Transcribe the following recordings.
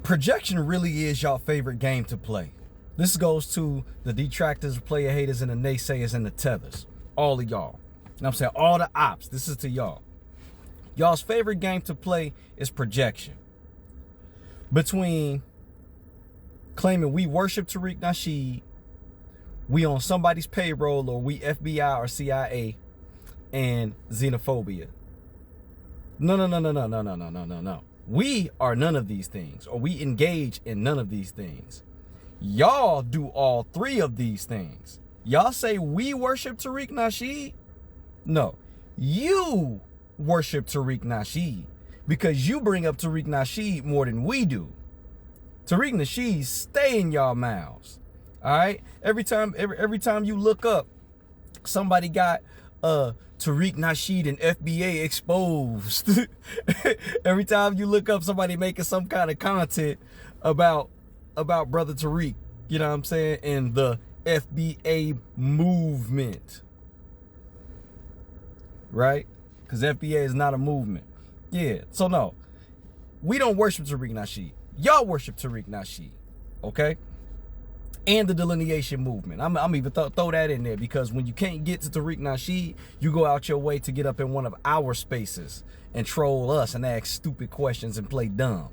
projection really is y'all favorite game to play. This goes to the detractors, player haters, and the naysayers and the tethers. All of y'all. You know what I'm saying? All the ops. This is to y'all. Y'all's favorite game to play is projection. Between claiming we worship Tariq Nasheed, we on somebody's payroll, or we FBI or CIA, and xenophobia. No. We are none of these things, or we engage in none of these things. Y'all do all three of these things. Y'all say we worship Tariq Nasheed? No, you worship Tariq Nasheed because you bring up Tariq Nasheed more than we do. Tariq Nasheed stay in y'all mouths. All right? Every time you look up, somebody got Tariq Nasheed and FBA exposed. Every time you look up, somebody making some kind of content about brother Tariq, you know what I'm saying, and the FBA movement, right? Because FBA is not a movement. Yeah, so no, we don't worship Tariq Nasheed. Y'all worship Tariq Nasheed, okay? And the delineation movement. I'm even throw that in there, because when you can't get to Tariq Nasheed, you go out your way to get up in one of our spaces and troll us and ask stupid questions and play dumb.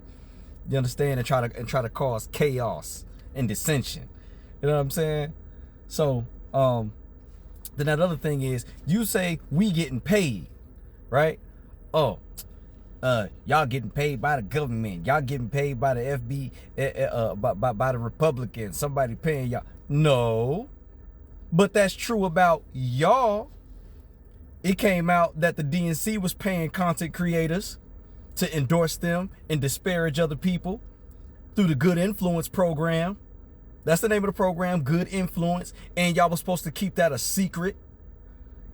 You understand? And try to cause chaos and dissension. You know what I'm saying? So then that other thing is, you say we getting paid, right? Oh, y'all getting paid by the government. Y'all getting paid by the by the Republicans. Somebody paying y'all. No, but that's true about y'all. It came out that the DNC was paying content creators to endorse them and disparage other people through the Good Influence program. That's the name of the program, Good Influence. And y'all was supposed to keep that a secret.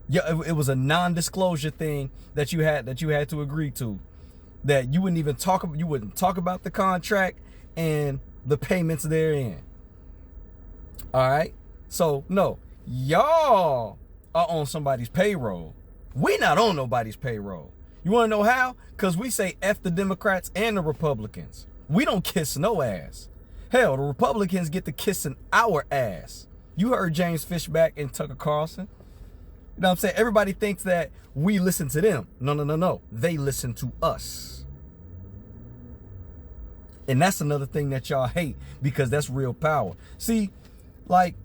Yeah, it was a non-disclosure thing that you had to agree to. That you wouldn't even talk about the contract and the payments therein. All right? So, no, y'all are on somebody's payroll. We not on nobody's payroll. You want to know how? Because we say F the Democrats and the Republicans. We don't kiss no ass. Hell, the Republicans get to kissing our ass. You heard James Fishback and Tucker Carlson. You know what I'm saying? Everybody thinks that we listen to them. No. They listen to us. And that's another thing that y'all hate, because that's real power. See, like,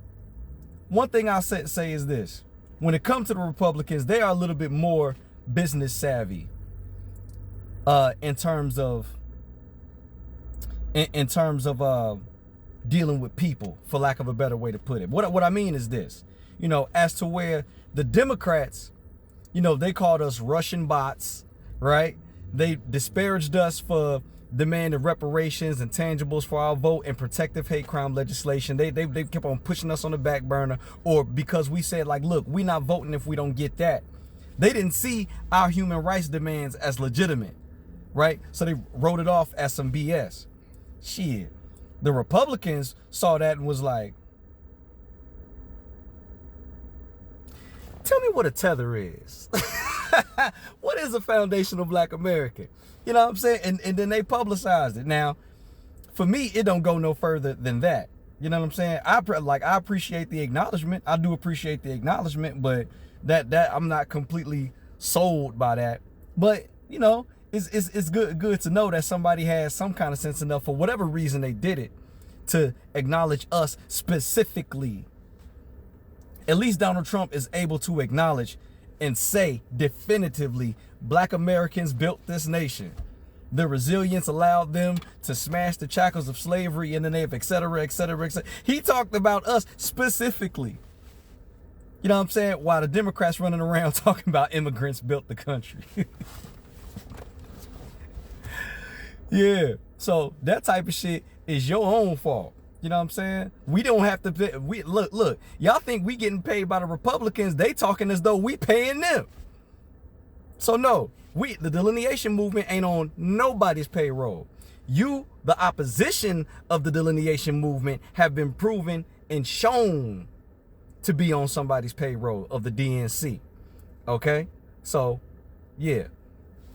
one thing I'll say is this. When it comes to the Republicans, they are a little bit more business savvy in terms of dealing with people, for lack of a better way to put it. What I mean is this, you know, as to where the Democrats, you know, they called us Russian bots, right? They disparaged us for demanding reparations and tangibles for our vote and protective hate crime legislation. They kept on pushing us on the back burner, or because we said, like, look, we not voting if we don't get that. They didn't see our human rights demands as legitimate, right? So they wrote it off as some BS. Shit. The Republicans saw that and was like, tell me what a tether is. What is a foundational Black American? You know what I'm saying? And then they publicized it. Now, for me, it don't go no further than that. You know what I'm saying? I appreciate the acknowledgement. I do appreciate the acknowledgement, but that I'm not completely sold by that. But, you know, it's good to know that somebody has some kind of sense enough, for whatever reason they did it, to acknowledge us specifically. At least Donald Trump is able to acknowledge and say definitively, Black Americans built this nation. The resilience allowed them to smash the shackles of slavery in the name of et cetera, et cetera, et cetera. He talked about us specifically. You know what I'm saying? While the Democrats running around talking about immigrants built the country. Yeah. So that type of shit is your own fault. You know what I'm saying? We don't have to pay. Look, y'all think we getting paid by the Republicans. They talking as though we paying them. So no, the delineation movement ain't on nobody's payroll. You, the opposition of the delineation movement, have been proven and shown to be on somebody's payroll of the DNC. Okay? So, yeah.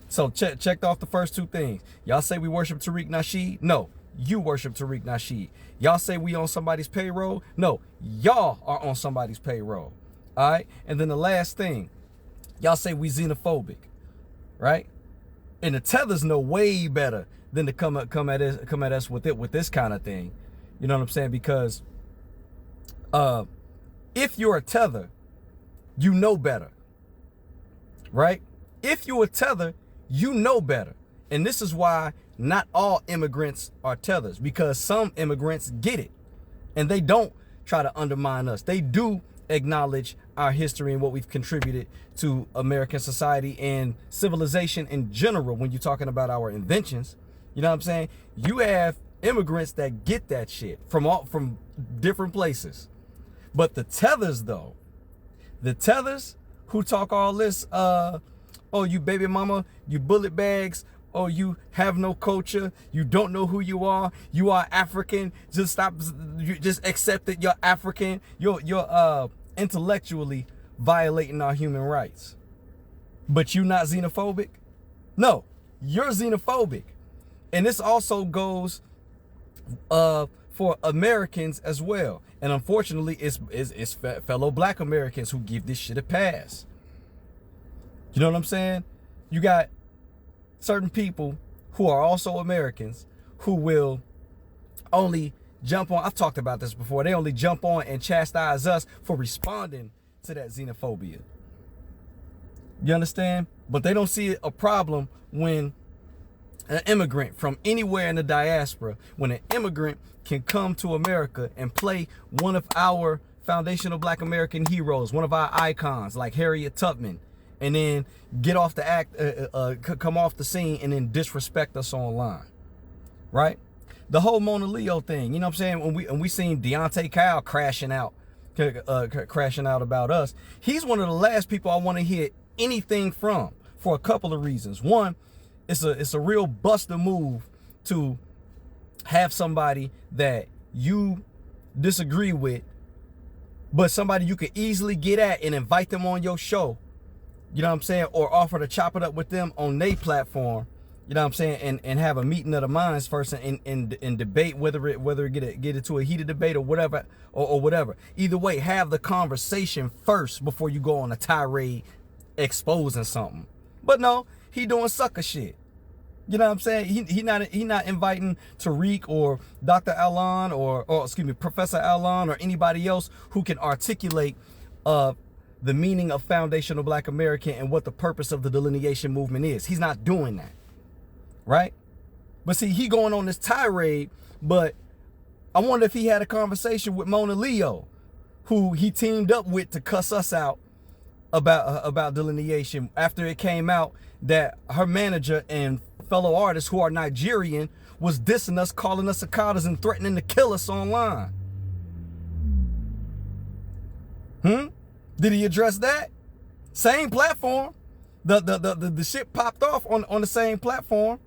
So checked off the first two things. Y'all say we worship Tariq Nasheed? No. you worship Tariq Nasheed. Y'all say we on somebody's payroll. No, y'all are on somebody's payroll. All right. And then the last thing, y'all say we xenophobic, right? And the tethers know way better than to come at us with this kind of thing. You know what I'm saying? Because if you're a tether, you know better, right? If you're a tether, you know better. And this is why not all immigrants are tethers, because some immigrants get it and they don't try to undermine us. They do acknowledge our history and what we've contributed to American society and civilization in general. When you're talking about our inventions, you know what I'm saying? You have immigrants that get that shit from different places. But the tethers, though, the tethers who talk all this, oh, you baby mama, you bullet bags, oh, you have no culture, you don't know who you are African, just stop, you just accept that you're African, you're intellectually violating our human rights. But you not xenophobic? No, you're xenophobic. And this also goes for Americans as well. And unfortunately, it's fellow black Americans who give this shit a pass. You know what I'm saying? You got certain people who are also Americans who will only jump on, I've talked about this before, they only jump on and chastise us for responding to that xenophobia. You understand? But they don't see a problem when an immigrant from anywhere in the diaspora, when an immigrant can come to America and play one of our foundational black American heroes, one of our icons like Harriet Tubman, and then get off the come off the scene and then disrespect us online, right? The whole Mona Leo thing, you know what I'm saying? When we seen Deontay Kyle crashing out about us, he's one of the last people I want to hear anything from for a couple of reasons. One, it's a real buster move to have somebody that you disagree with, but somebody you could easily get at and invite them on your show. You know what I'm saying? Or offer to chop it up with them on their platform. You know what I'm saying? And have a meeting of the minds first and debate whether it get it to a heated debate or whatever or whatever. Either way, have the conversation first before you go on a tirade exposing something. But no, he doing sucker shit. You know what I'm saying? He not inviting Tariq or Dr. Alon or excuse me, Professor Alon or anybody else who can articulate the meaning of foundational black American and what the purpose of the delineation movement is. He's not doing that. Right? But see, he going on this tirade, but I wonder if he had a conversation with Mona Leo, who he teamed up with to cuss us out about delineation after it came out that her manager and fellow artists who are Nigerian was dissing us, calling us cicadas and threatening to kill us online. Did he address that? Same platform. The shit popped off on the same platform.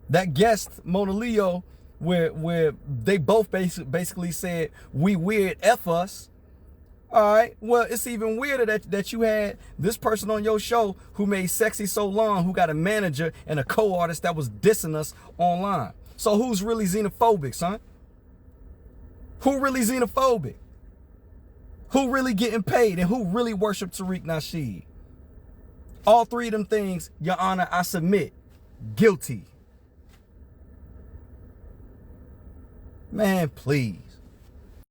That guest, Mona Leo, where they both basically said, we weird, F us. All right, well, it's even weirder that you had this person on your show who made Sexy So Long, who got a manager and a co-artist that was dissing us online. So who's really xenophobic, son? Who really xenophobic? Who really getting paid and who really worship Tariq Nasheed? All three of them things, Your Honor, I submit, guilty. Man, please.